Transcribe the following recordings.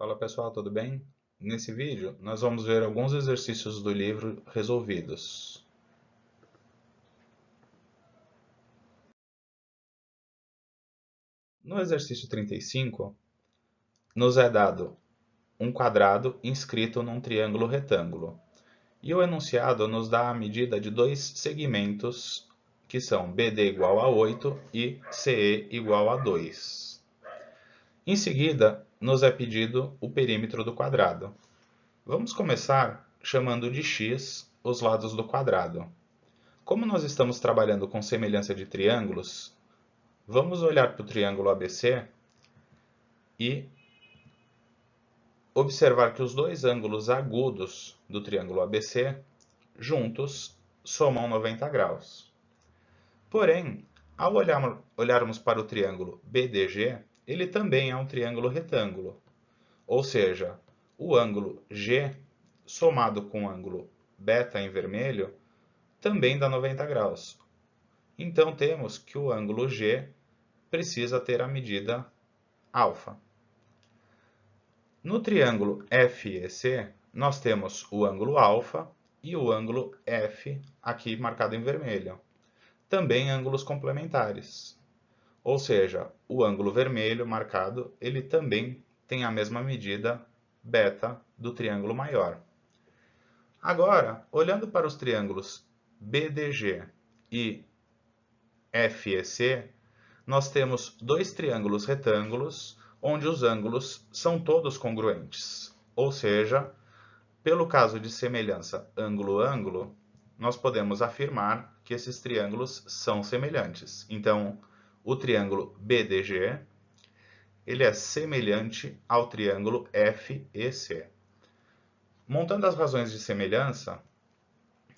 Fala pessoal, tudo bem? Nesse vídeo, nós vamos ver alguns exercícios do livro resolvidos. No exercício 35, nos é dado um quadrado inscrito num triângulo retângulo. E o enunciado nos dá a medida de dois segmentos, que são BD igual a 8 e CE igual a 2. Em seguida, nos é pedido o perímetro do quadrado. Vamos começar chamando de x os lados do quadrado. Como nós estamos trabalhando com semelhança de triângulos, vamos olhar para o triângulo ABC e observar que os dois ângulos agudos do triângulo ABC juntos somam 90 graus. Porém, ao olharmos para o triângulo BDG, ele também é um triângulo retângulo, ou seja, o ângulo G somado com o ângulo beta em vermelho também dá 90 graus. Então temos que o ângulo G precisa ter a medida alfa. No triângulo FEC, nós temos o ângulo alfa e o ângulo F, aqui marcado em vermelho. Também ângulos complementares. Ou seja, o ângulo vermelho marcado, ele também tem a mesma medida beta do triângulo maior. Agora, olhando para os triângulos BDG e FEC, nós temos dois triângulos retângulos, onde os ângulos são todos congruentes. Ou seja, pelo caso de semelhança ângulo-ângulo, nós podemos afirmar que esses triângulos são semelhantes. Então, o triângulo BDG, ele é semelhante ao triângulo FEC. Montando as razões de semelhança,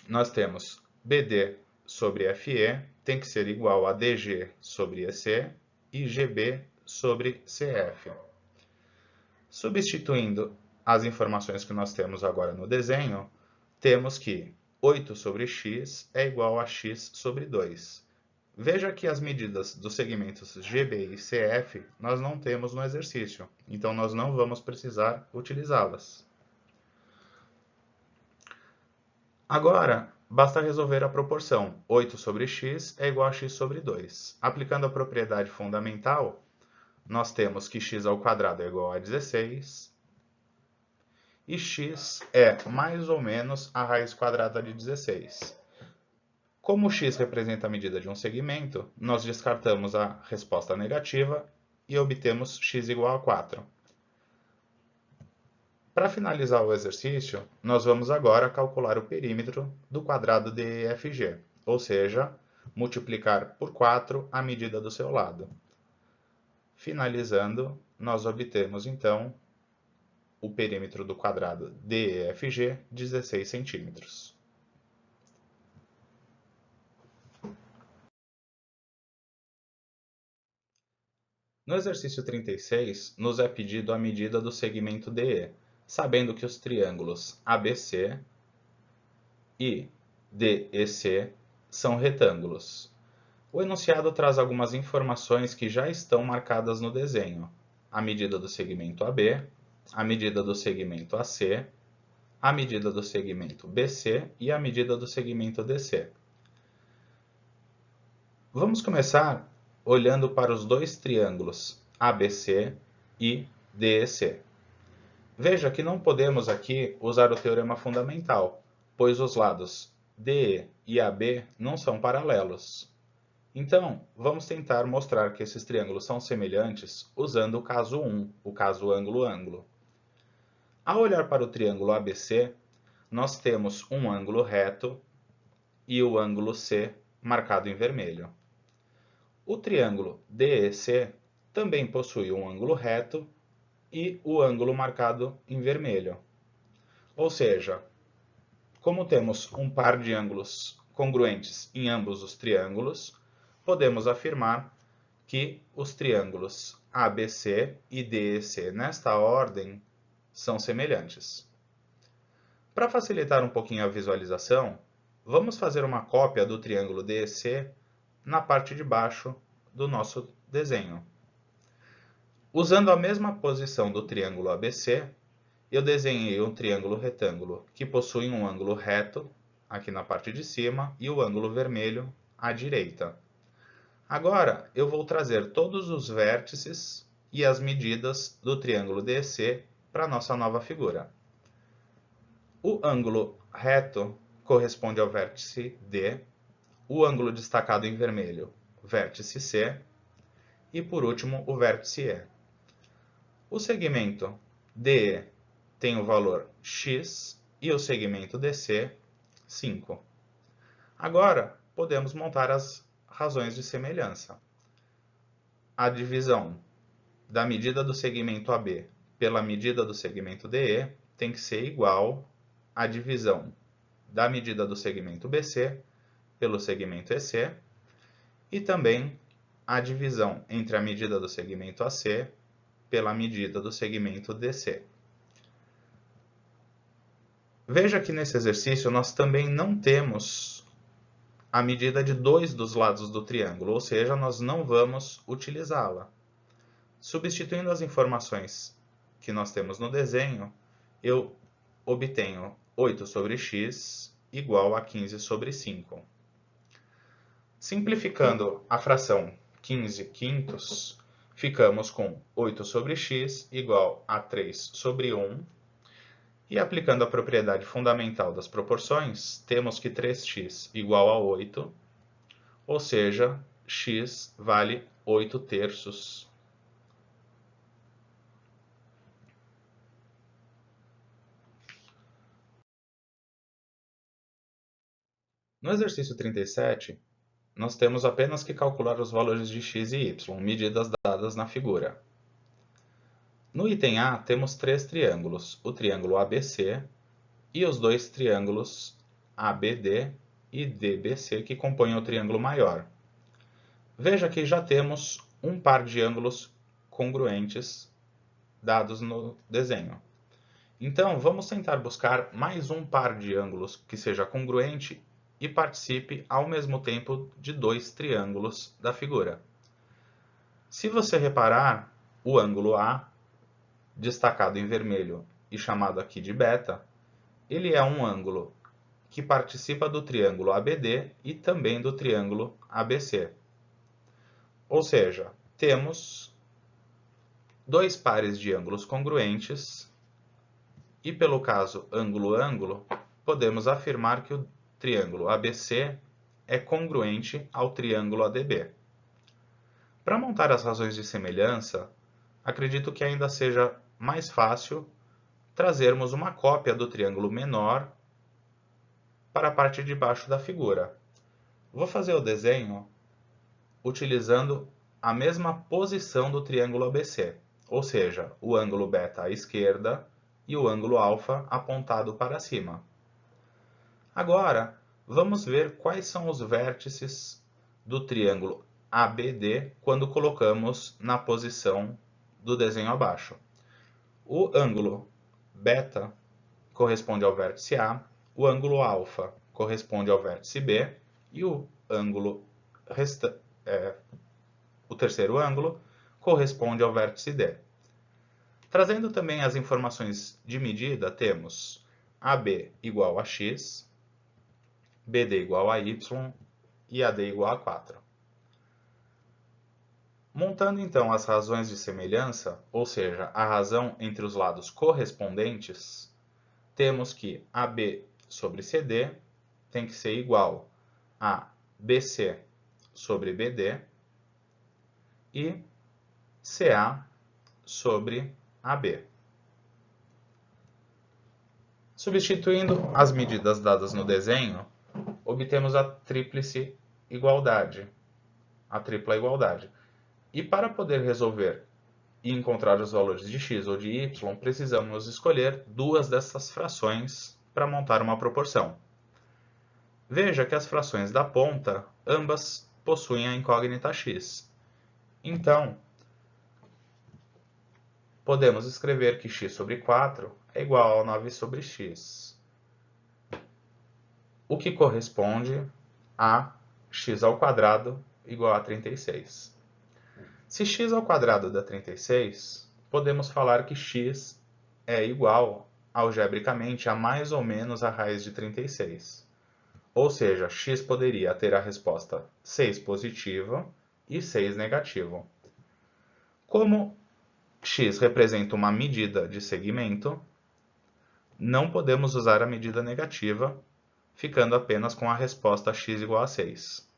nós temos BD sobre FE tem que ser igual a DG sobre EC e GB sobre CF. Substituindo as informações que nós temos agora no desenho, temos que 8 sobre x é igual a x sobre 2. Veja que as medidas dos segmentos GB e CF nós não temos no exercício, então nós não vamos precisar utilizá-las. Agora, basta resolver a proporção 8 sobre x é igual a x sobre 2. Aplicando a propriedade fundamental, nós temos que x ao quadrado é igual a 16 e x é mais ou menos a raiz quadrada de 16. Como x representa a medida de um segmento, nós descartamos a resposta negativa e obtemos x igual a 4. Para finalizar o exercício, nós vamos agora calcular o perímetro do quadrado DEFG, ou seja, multiplicar por 4 a medida do seu lado. Finalizando, nós obtemos então o perímetro do quadrado DEFG, 16 centímetros. No exercício 36, nos é pedido a medida do segmento DE, sabendo que os triângulos ABC e DEC são retângulos. O enunciado traz algumas informações que já estão marcadas no desenho: a medida do segmento AB, a medida do segmento AC, a medida do segmento BC e a medida do segmento DC. Vamos começar olhando para os dois triângulos ABC e DEC. Veja que não podemos aqui usar o teorema fundamental, pois os lados DE e AB não são paralelos. Então, vamos tentar mostrar que esses triângulos são semelhantes usando o caso 1, o caso ângulo-ângulo. Ao olhar para o triângulo ABC, nós temos um ângulo reto e o ângulo C marcado em vermelho. O triângulo DEC também possui um ângulo reto e o ângulo marcado em vermelho. Ou seja, como temos um par de ângulos congruentes em ambos os triângulos, podemos afirmar que os triângulos ABC e DEC nesta ordem são semelhantes. Para facilitar um pouquinho a visualização, vamos fazer uma cópia do triângulo DEC na parte de baixo do nosso desenho. Usando a mesma posição do triângulo ABC, eu desenhei um triângulo retângulo que possui um ângulo reto aqui na parte de cima e o ângulo vermelho à direita. Agora eu vou trazer todos os vértices e as medidas do triângulo DC para a nossa nova figura. O ângulo reto corresponde ao vértice D, o ângulo destacado em vermelho, vértice C, e por último o vértice E. O segmento DE tem o valor x e o segmento DC, 5. Agora podemos montar as razões de semelhança. A divisão da medida do segmento AB pela medida do segmento DE tem que ser igual à divisão da medida do segmento BC pelo segmento EC e também a divisão entre a medida do segmento AC pela medida do segmento DC. Veja que nesse exercício nós também não temos a medida de dois dos lados do triângulo, ou seja, nós não vamos utilizá-la. Substituindo as informações que nós temos no desenho, eu obtenho 8 sobre x igual a 15 sobre 5. Simplificando a fração 15 quintos, ficamos com 8 sobre x igual a 3 sobre 1. E aplicando a propriedade fundamental das proporções, temos que 3x igual a 8, ou seja, x vale 8 terços. No exercício 37, nós temos apenas que calcular os valores de x e y, medidas dadas na figura. No item A, temos três triângulos, o triângulo ABC e os dois triângulos ABD e DBC que compõem o triângulo maior. Veja que já temos um par de ângulos congruentes dados no desenho. Então, vamos tentar buscar mais um par de ângulos que seja congruente e participe ao mesmo tempo de dois triângulos da figura. Se você reparar, o ângulo A, destacado em vermelho e chamado aqui de beta, ele é um ângulo que participa do triângulo ABD e também do triângulo ABC. Ou seja, temos dois pares de ângulos congruentes e, pelo caso ângulo-ângulo, podemos afirmar que o triângulo ABC é congruente ao triângulo ADB. Para montar as razões de semelhança, acredito que ainda seja mais fácil trazermos uma cópia do triângulo menor para a parte de baixo da figura. Vou fazer o desenho utilizando a mesma posição do triângulo ABC, ou seja, o ângulo beta à esquerda e o ângulo alfa apontado para cima. Agora, vamos ver quais são os vértices do triângulo ABD quando colocamos na posição do desenho abaixo. O ângulo beta corresponde ao vértice A, o ângulo alfa corresponde ao vértice B e o terceiro ângulo corresponde ao vértice D. Trazendo também as informações de medida, temos AB igual a x, BD igual a y e AD igual a 4. Montando então as razões de semelhança, ou seja, a razão entre os lados correspondentes, temos que AB sobre CD tem que ser igual a BC sobre BD e CA sobre AB. Substituindo as medidas dadas no desenho, obtemos a tríplice igualdade, a tripla igualdade. E para poder resolver e encontrar os valores de x ou de y, precisamos escolher duas dessas frações para montar uma proporção. Veja que as frações da ponta, ambas possuem a incógnita x. Então, podemos escrever que x sobre 4 é igual a 9 sobre x, o que corresponde a x ao quadrado igual a 36. Se x² dá 36, podemos falar que x é igual, algebricamente, a mais ou menos a raiz de 36. Ou seja, x poderia ter a resposta 6 positiva e 6 negativo. Como x representa uma medida de segmento, não podemos usar a medida negativa, ficando apenas com a resposta x igual a 6.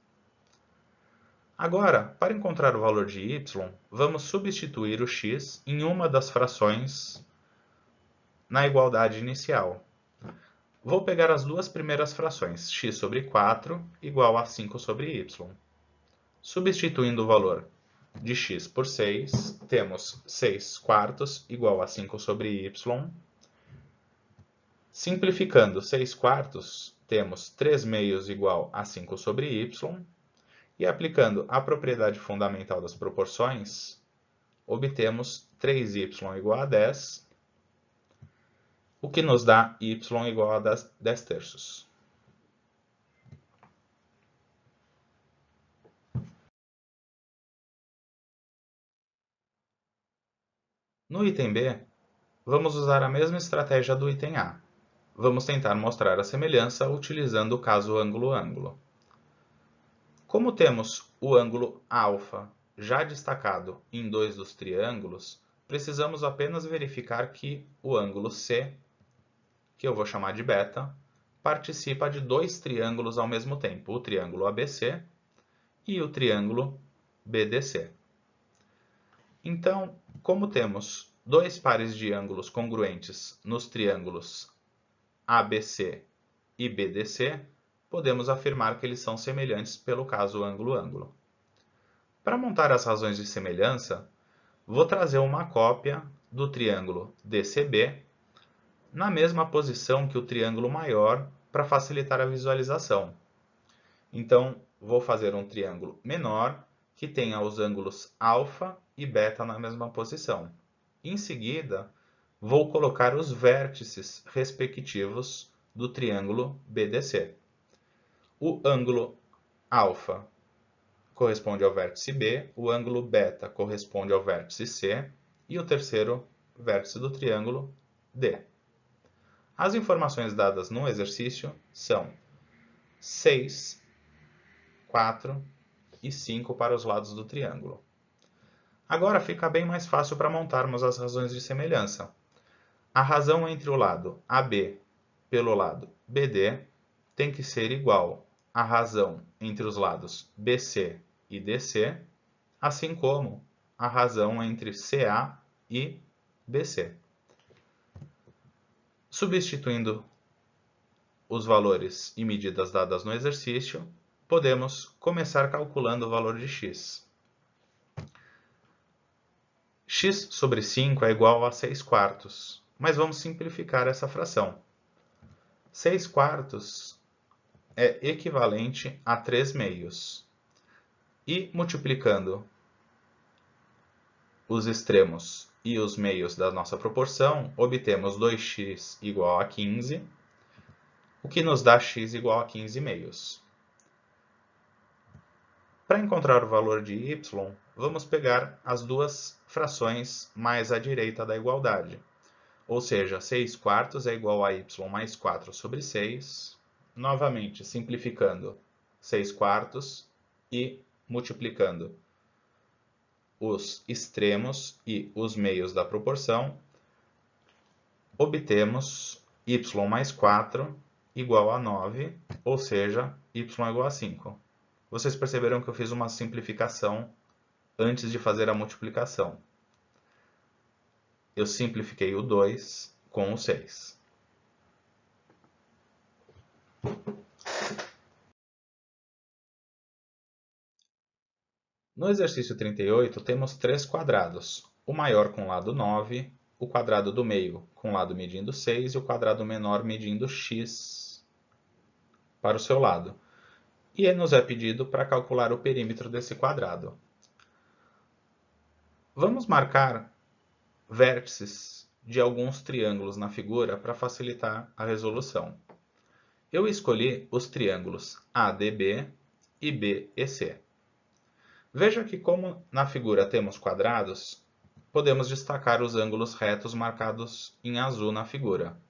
Agora, para encontrar o valor de y, vamos substituir o x em uma das frações na igualdade inicial. Vou pegar as duas primeiras frações, x sobre 4 igual a 5 sobre y. Substituindo o valor de x por 6, temos 6/4 igual a 5 sobre y. Simplificando 6/4, temos 3/2 igual a 5 sobre y. E aplicando a propriedade fundamental das proporções, obtemos 3y igual a 10, o que nos dá y igual a 10 terços. No item B, vamos usar a mesma estratégia do item A. Vamos tentar mostrar a semelhança utilizando o caso ângulo-ângulo. Como temos o ângulo α já destacado em dois dos triângulos, precisamos apenas verificar que o ângulo C, que eu vou chamar de beta, participa de dois triângulos ao mesmo tempo, o triângulo ABC e o triângulo BDC. Então, como temos dois pares de ângulos congruentes nos triângulos ABC e BDC, podemos afirmar que eles são semelhantes pelo caso ângulo-ângulo. Para montar as razões de semelhança, vou trazer uma cópia do triângulo DCB na mesma posição que o triângulo maior para facilitar a visualização. Então, vou fazer um triângulo menor que tenha os ângulos α e β na mesma posição. Em seguida, vou colocar os vértices respectivos do triângulo BDC. O ângulo α corresponde ao vértice B, o ângulo β corresponde ao vértice C e o terceiro vértice do triângulo D. As informações dadas no exercício são 6, 4 e 5 para os lados do triângulo. Agora fica bem mais fácil para montarmos as razões de semelhança. A razão entre o lado AB pelo lado BD tem que ser igual à razão entre os lados BC e DC, assim como a razão entre CA e BC. Substituindo os valores e medidas dadas no exercício, podemos começar calculando o valor de x. X sobre 5 é igual a 6/4, mas vamos simplificar essa fração. 6/4 é equivalente a 3/2. E multiplicando os extremos e os meios da nossa proporção, obtemos 2x igual a 15, o que nos dá x igual a 15/2. Para encontrar o valor de y, vamos pegar as duas frações mais à direita da igualdade. Ou seja, 6/4 é igual a y mais 4 sobre 6. Novamente, simplificando 6/4 e multiplicando os extremos e os meios da proporção, obtemos y mais 4 igual a 9, ou seja, y igual a 5. Vocês perceberam que eu fiz uma simplificação antes de fazer a multiplicação. Eu simplifiquei o 2 com o 6. No exercício 38, temos três quadrados. O maior com lado 9, o quadrado do meio com lado medindo 6 e o quadrado menor medindo x para o seu lado. E nos é pedido para calcular o perímetro desse quadrado. Vamos marcar vértices de alguns triângulos na figura para facilitar a resolução. Eu escolhi os triângulos ADB e BEC. Veja que como na figura temos quadrados, podemos destacar os ângulos retos marcados em azul na figura,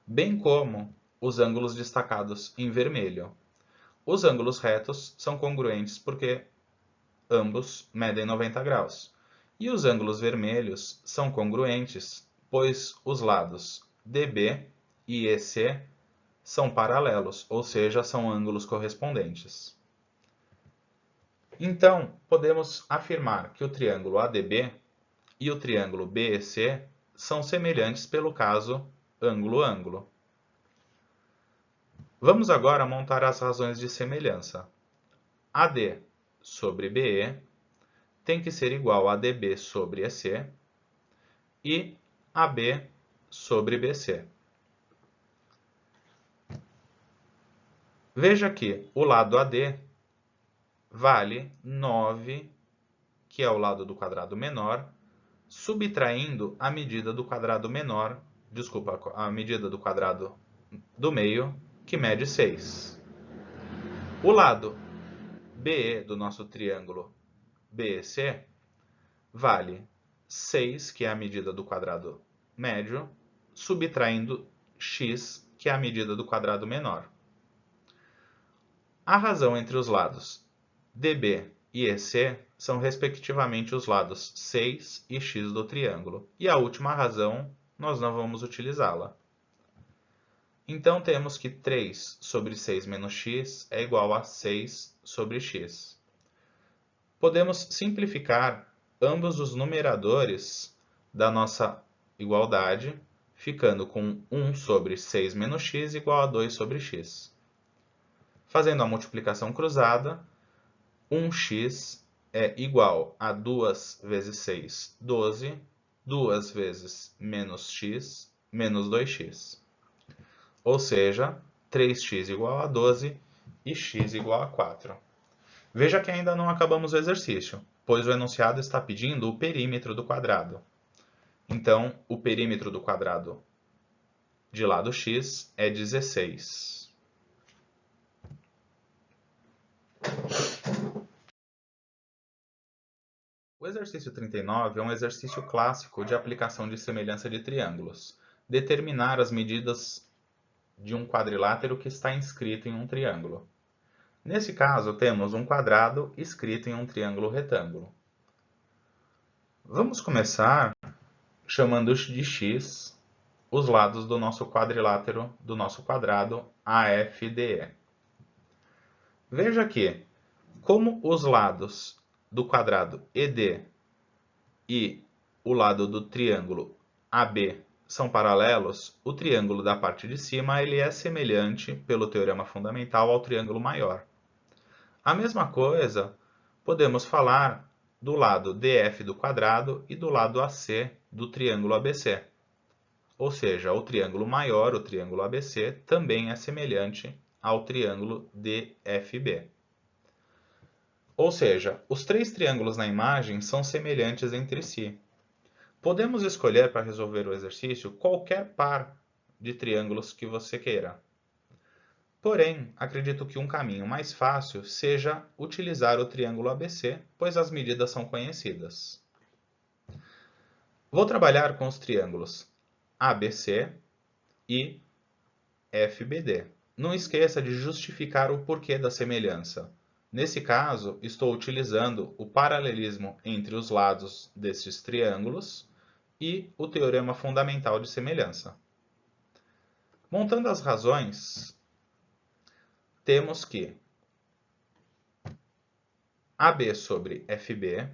bem como os ângulos destacados em vermelho. Os ângulos retos são congruentes porque ambos medem 90 graus. E os ângulos vermelhos são congruentes, pois os lados DB e EC são paralelos, ou seja, são ângulos correspondentes. Então, podemos afirmar que o triângulo ADB e o triângulo BEC são semelhantes pelo caso ângulo-ângulo. Vamos agora montar as razões de semelhança. AD sobre BE tem que ser igual a DB sobre EC e AB sobre BC. Veja que o lado AD vale 9, que é o lado do quadrado menor, subtraindo a medida do quadrado menor, a medida do quadrado do meio, que mede 6. O lado BE do nosso triângulo BEC vale 6, que é a medida do quadrado médio, subtraindo x, que é a medida do quadrado menor. A razão entre os lados DB e EC são respectivamente os lados 6 e x do triângulo. E a última razão, nós não vamos utilizá-la. Então, temos que 3 sobre 6 menos x é igual a 6 sobre x. Podemos simplificar ambos os numeradores da nossa igualdade, ficando com 1 sobre 6 menos x igual a 2 sobre x. Fazendo a multiplicação cruzada, 1x é igual a 2 vezes 6, 12, 2 vezes menos x, menos 2x. Ou seja, 3x igual a 12 e x igual a 4. Veja que ainda não acabamos o exercício, pois o enunciado está pedindo o perímetro do quadrado. Então, o perímetro do quadrado de lado x é 16. O exercício 39 é um exercício clássico de aplicação de semelhança de triângulos. Determinar as medidas de um quadrilátero que está inscrito em um triângulo. Nesse caso, temos um quadrado inscrito em um triângulo retângulo. Vamos começar chamando de x os lados do nosso quadrilátero, do nosso quadrado AFDE. Veja que, como os lados do quadrado ED e o lado do triângulo AB são paralelos, o triângulo da parte de cima ele é semelhante, pelo teorema fundamental, ao triângulo maior. A mesma coisa podemos falar do lado DF do quadrado e do lado AC do triângulo ABC. Ou seja, o triângulo maior, o triângulo ABC, também é semelhante ao triângulo DFB. Ou seja, os três triângulos na imagem são semelhantes entre si. Podemos escolher para resolver o exercício qualquer par de triângulos que você queira. Porém, acredito que um caminho mais fácil seja utilizar o triângulo ABC, pois as medidas são conhecidas. Vou trabalhar com os triângulos ABC e FBD. Não esqueça de justificar o porquê da semelhança. Nesse caso, estou utilizando o paralelismo entre os lados desses triângulos e o teorema fundamental de semelhança. Montando as razões, temos que AB sobre FB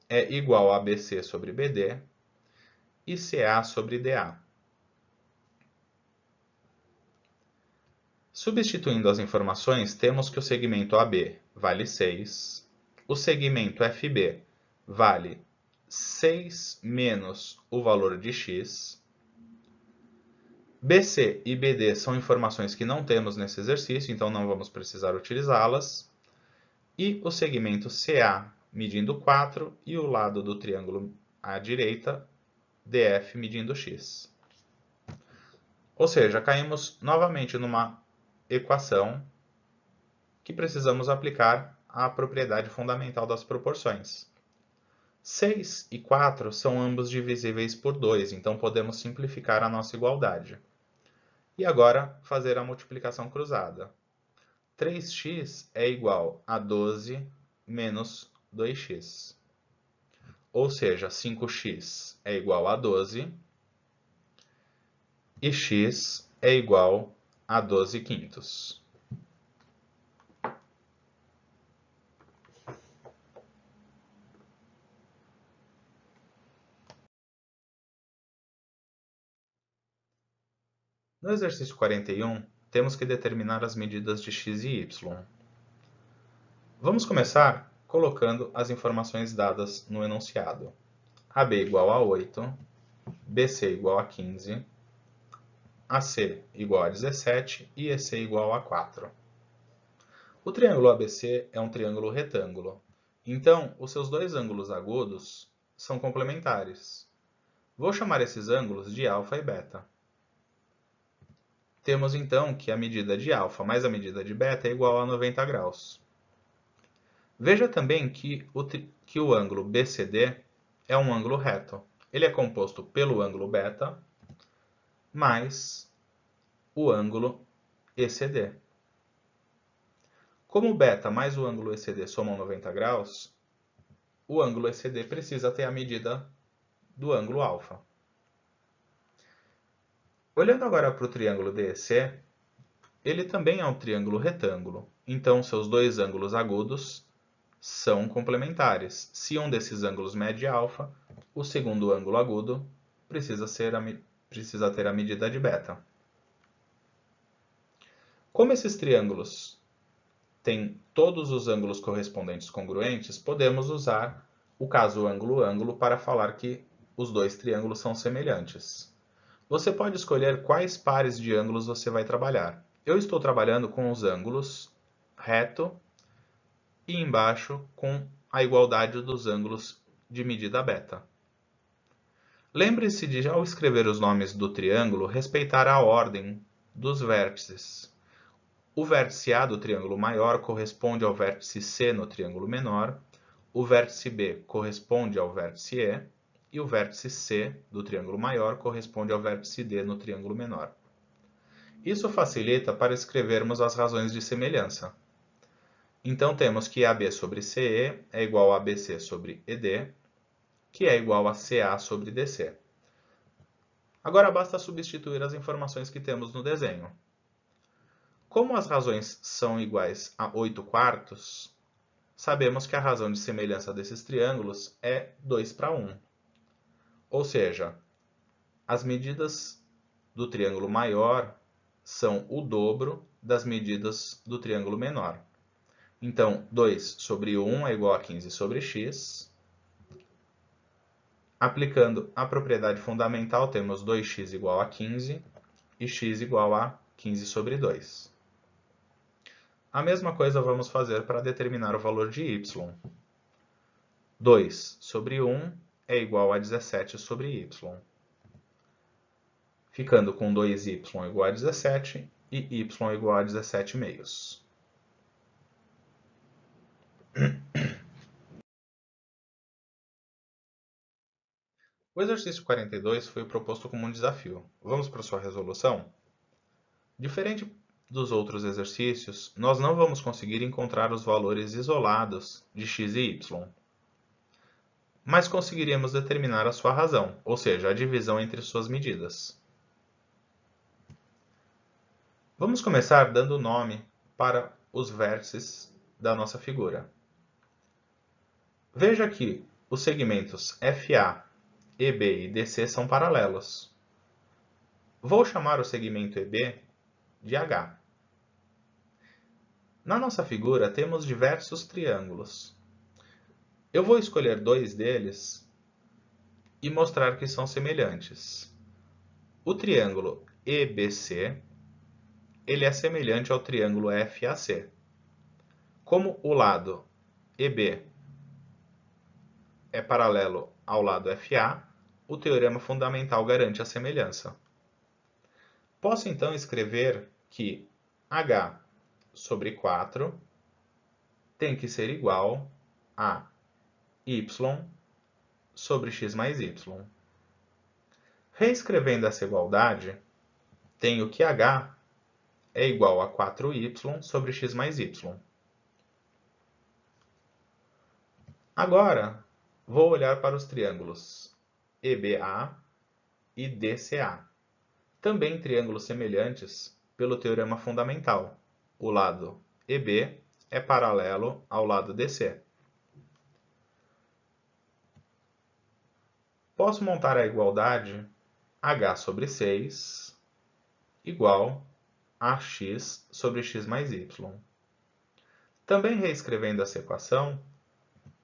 é igual a BC sobre BD e CA sobre DA. Substituindo as informações, temos que o segmento AB vale 6, o segmento FB vale 6 menos o valor de x. BC e BD são informações que não temos nesse exercício, então não vamos precisar utilizá-las. E o segmento CA medindo 4 e o lado do triângulo à direita, DF, medindo x. Ou seja, caímos novamente numa equação que precisamos aplicar a propriedade fundamental das proporções. 6 e 4 são ambos divisíveis por 2, então podemos simplificar a nossa igualdade. E agora, fazer a multiplicação cruzada. 3x é igual a 12 menos 2x. Ou seja, 5x é igual a 12 e x é igual a 12 quintos. No exercício 41, temos que determinar as medidas de x e y. Vamos começar colocando as informações dadas no enunciado. AB igual a 8, BC igual a 15, AC igual a 17 e EC igual a 4. O triângulo ABC é um triângulo retângulo, então os seus dois ângulos agudos são complementares. Vou chamar esses ângulos de alfa e beta. Temos então que a medida de alfa mais a medida de beta é igual a 90 graus. Veja também que o ângulo BCD é um ângulo reto. Ele é composto pelo ângulo beta mais o ângulo ECD. Como o beta mais o ângulo ECD somam 90 graus, o ângulo ECD precisa ter a medida do ângulo alfa. Olhando agora para o triângulo DEC, ele também é um triângulo retângulo, então seus dois ângulos agudos são complementares. Se um desses ângulos mede alfa, o segundo ângulo agudo precisa ter a medida de beta. Como esses triângulos têm todos os ângulos correspondentes congruentes, podemos usar o caso ângulo-ângulo para falar que os dois triângulos são semelhantes. Você pode escolher quais pares de ângulos você vai trabalhar. Eu estou trabalhando com os ângulos reto e embaixo com a igualdade dos ângulos de medida beta. Lembre-se de, ao escrever os nomes do triângulo, respeitar a ordem dos vértices. O vértice A do triângulo maior corresponde ao vértice C no triângulo menor, o vértice B corresponde ao vértice E, e o vértice C do triângulo maior corresponde ao vértice D no triângulo menor. Isso facilita para escrevermos as razões de semelhança. Então temos que AB sobre CE é igual a BC sobre ED, que é igual a CA sobre DC. Agora basta substituir as informações que temos no desenho. Como as razões são iguais a 8 quartos, sabemos que a razão de semelhança desses triângulos é 2 para 1. Ou seja, as medidas do triângulo maior são o dobro das medidas do triângulo menor. Então, 2 sobre 1 é igual a 15 sobre x. Aplicando a propriedade fundamental, temos 2x igual a 15 e x igual a 15 sobre 2. A mesma coisa vamos fazer para determinar o valor de y. 2 sobre 1 é igual a 17 sobre y. Ficando com 2y igual a 17 e y igual a 17 meios. O exercício 42 foi proposto como um desafio. Vamos para sua resolução? Diferente dos outros exercícios, nós não vamos conseguir encontrar os valores isolados de x e y, mas conseguiremos determinar a sua razão, ou seja, a divisão entre suas medidas. Vamos começar dando nome para os vértices da nossa figura. Veja que os segmentos FA, EB e DC são paralelos. Vou chamar o segmento EB de H. Na nossa figura temos diversos triângulos. Eu vou escolher dois deles e mostrar que são semelhantes. O triângulo EBC, ele é semelhante ao triângulo FAC. Como o lado EB é paralelo ao lado FA, o teorema fundamental garante a semelhança. Posso então escrever que H sobre 4 tem que ser igual a y sobre x mais y. Reescrevendo essa igualdade, tenho que h é igual a 4y sobre x mais y. Agora, vou olhar para os triângulos EBA e DCA, também triângulos semelhantes pelo teorema fundamental. O lado EB é paralelo ao lado DC. Posso montar a igualdade h sobre 6 igual a x sobre x mais y. Também reescrevendo essa equação,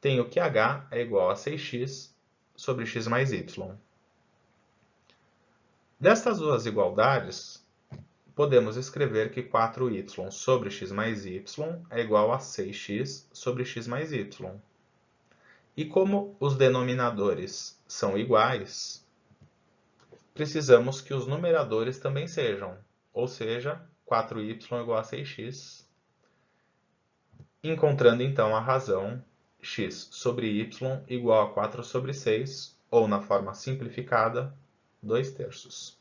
tenho que h é igual a 6x sobre x mais y. Destas duas igualdades, podemos escrever que 4y sobre x mais y é igual a 6x sobre x mais y. E como os denominadores são iguais, precisamos que os numeradores também sejam, ou seja, 4y igual a 6x, encontrando então a razão x sobre y igual a 4 sobre 6, ou na forma simplificada, 2/3.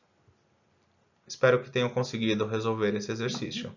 Espero que tenham conseguido resolver esse exercício.